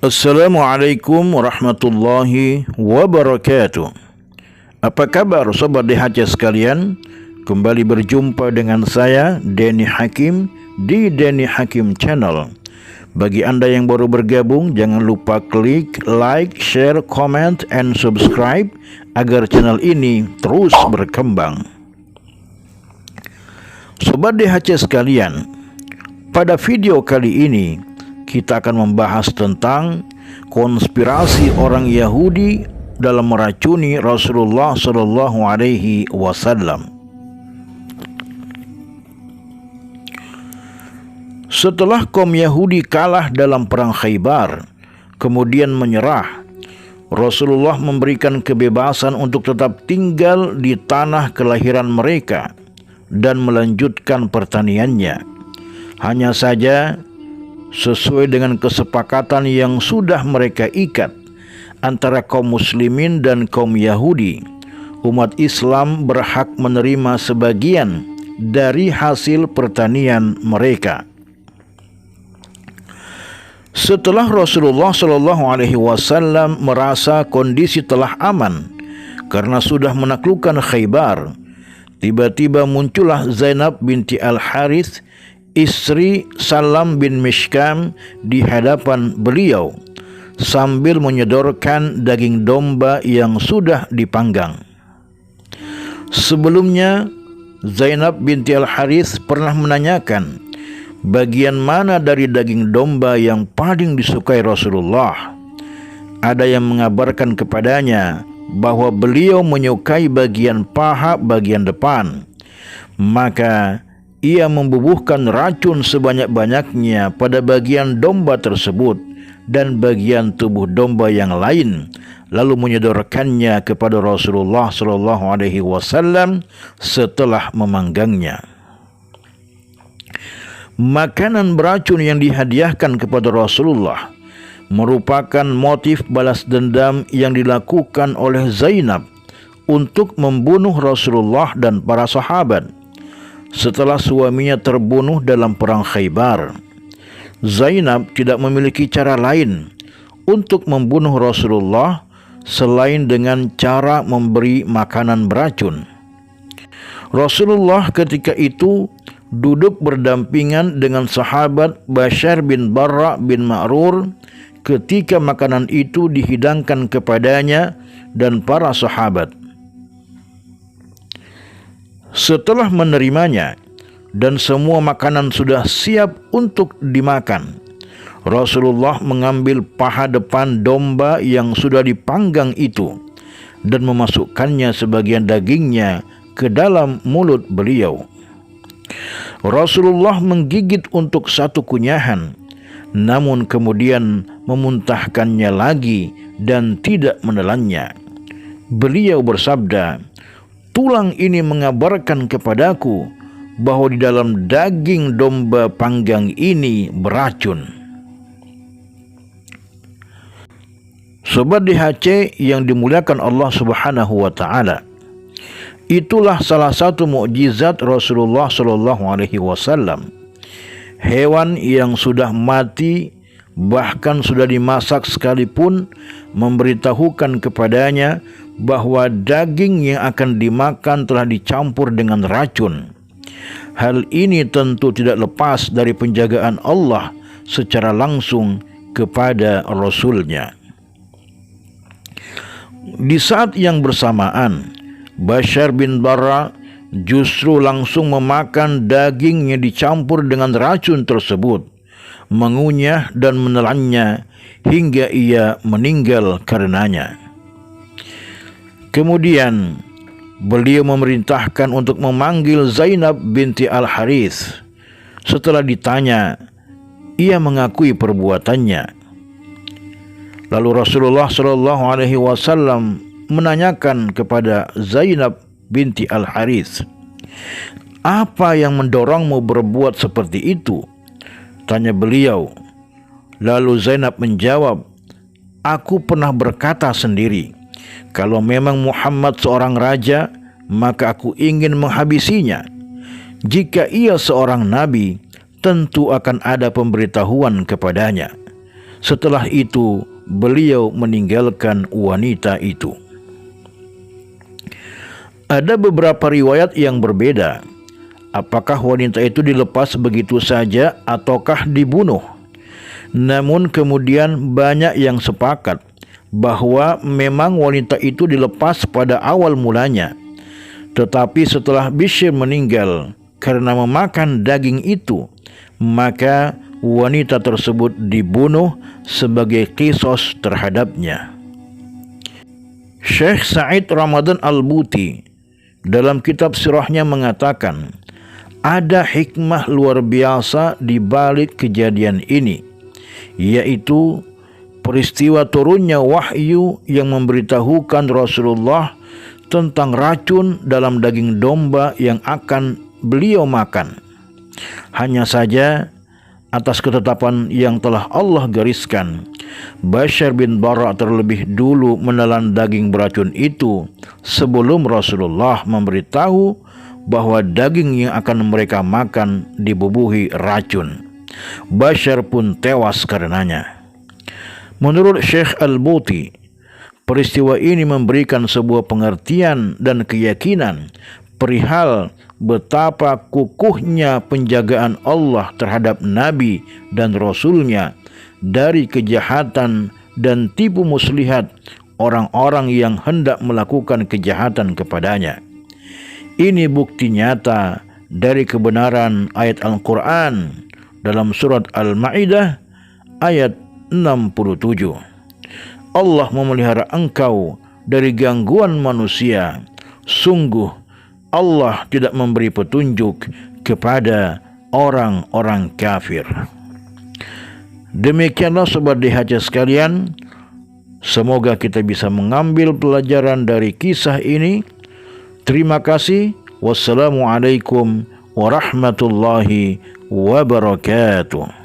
Assalamualaikum warahmatullahi wabarakatuh. Apa kabar sobat DHC sekalian? Kembali berjumpa dengan saya Denny Hakim di Denny Hakim Channel. Bagi Anda yang baru bergabung, jangan lupa klik like, share, comment, and subscribe agar channel ini terus berkembang. Sobat DHC sekalian, pada video kali ini kita akan membahas tentang konspirasi orang Yahudi dalam meracuni Rasulullah Shallallahu Alaihi Wasallam. Setelah kaum Yahudi kalah dalam perang Khaybar, kemudian menyerah, Rasulullah memberikan kebebasan untuk tetap tinggal di tanah kelahiran mereka dan melanjutkan pertaniannya. Hanya saja sesuai dengan kesepakatan yang sudah mereka ikat antara kaum muslimin dan kaum Yahudi, umat Islam berhak menerima sebagian dari hasil pertanian mereka. Setelah Rasulullah SAW merasa kondisi telah aman karena sudah menaklukkan Khaybar, tiba-tiba muncullah Zainab binti Al-Harith, istri Salam bin Mishkam, di hadapan beliau sambil menyodorkan daging domba yang sudah dipanggang. Sebelumnya Zainab binti Al-Harith pernah menanyakan bagian mana dari daging domba yang paling disukai Rasulullah. Ada yang mengabarkan kepadanya bahwa beliau menyukai bagian paha bagian depan. Maka ia membubuhkan racun sebanyak-banyaknya pada bagian domba tersebut dan bagian tubuh domba yang lain, lalu menyodorkannya kepada Rasulullah SAW setelah memanggangnya. Makanan beracun yang dihadiahkan kepada Rasulullah merupakan motif balas dendam yang dilakukan oleh Zainab untuk membunuh Rasulullah dan para sahabat. Setelah suaminya terbunuh dalam perang Khaybar, Zainab tidak memiliki cara lain untuk membunuh Rasulullah selain dengan cara memberi makanan beracun. Rasulullah ketika itu duduk berdampingan dengan sahabat Bashar bin Barra bin Ma'rur ketika makanan itu dihidangkan kepadanya dan para sahabat. Setelah menerimanya dan semua makanan sudah siap untuk dimakan, Rasulullah mengambil paha depan domba yang sudah dipanggang itu dan memasukkannya sebagian dagingnya ke dalam mulut beliau. Rasulullah menggigit untuk satu kunyahan, namun kemudian memuntahkannya lagi dan tidak menelannya. Beliau bersabda, "Tulang ini mengabarkan kepadaku bahwa di dalam daging domba panggang ini beracun." Sobat DHC yang dimuliakan Allah Subhanahu wa taala, itulah salah satu mukjizat Rasulullah SAW. Hewan yang sudah mati, bahkan sudah dimasak sekalipun, memberitahukan kepadanya bahwa daging yang akan dimakan telah dicampur dengan racun. Hal ini tentu tidak lepas dari penjagaan Allah secara langsung kepada Rasul-Nya. Di saat yang bersamaan, Bashar bin Barra justru langsung memakan daging yang dicampur dengan racun tersebut, mengunyah dan menelannya hingga ia meninggal karenanya. Kemudian beliau memerintahkan untuk memanggil Zainab binti Al-Harith. Setelah ditanya, ia mengakui perbuatannya. Lalu Rasulullah SAW menanyakan kepada Zainab binti Al-Harith, "Apa yang mendorongmu berbuat seperti itu?" tanya beliau. Lalu Zainab menjawab, "Aku pernah berkata sendiri, kalau memang Muhammad seorang raja, maka aku ingin menghabisinya. Jika ia seorang nabi, tentu akan ada pemberitahuan kepadanya. Setelah itu beliau meninggalkan wanita itu. Ada beberapa riwayat yang berbeda. Apakah wanita itu dilepas begitu saja ataukah dibunuh? Namun kemudian banyak yang sepakat bahwa memang wanita itu dilepas pada awal mulanya. Tetapi setelah Bishr meninggal karena memakan daging itu, maka wanita tersebut dibunuh sebagai qisas terhadapnya. Syekh Sa'id Ramadan Al-Buti dalam kitab sirahnya mengatakan, ada hikmah luar biasa di balik kejadian ini, yaitu peristiwa turunnya wahyu yang memberitahukan Rasulullah tentang racun dalam daging domba yang akan beliau makan. Hanya saja atas ketetapan yang telah Allah gariskan, Bashr bin Bara terlebih dulu menelan daging beracun itu sebelum Rasulullah memberitahu bahwa daging yang akan mereka makan dibubuhi racun. Bashr pun tewas karenanya. Menurut Syekh Al-Buti, peristiwa ini memberikan sebuah pengertian dan keyakinan perihal betapa kukuhnya penjagaan Allah terhadap Nabi dan Rasulnya dari kejahatan dan tipu muslihat orang-orang yang hendak melakukan kejahatan kepadanya. Ini bukti nyata dari kebenaran ayat Al-Quran dalam surat Al-Ma'idah ayat 67. Allah memelihara engkau dari gangguan manusia. Sungguh Allah tidak memberi petunjuk kepada orang-orang kafir. Demikianlah sobat DHC sekalian, semoga kita bisa mengambil pelajaran dari kisah ini. Terima kasih. Wassalamualaikum warahmatullahi wabarakatuh.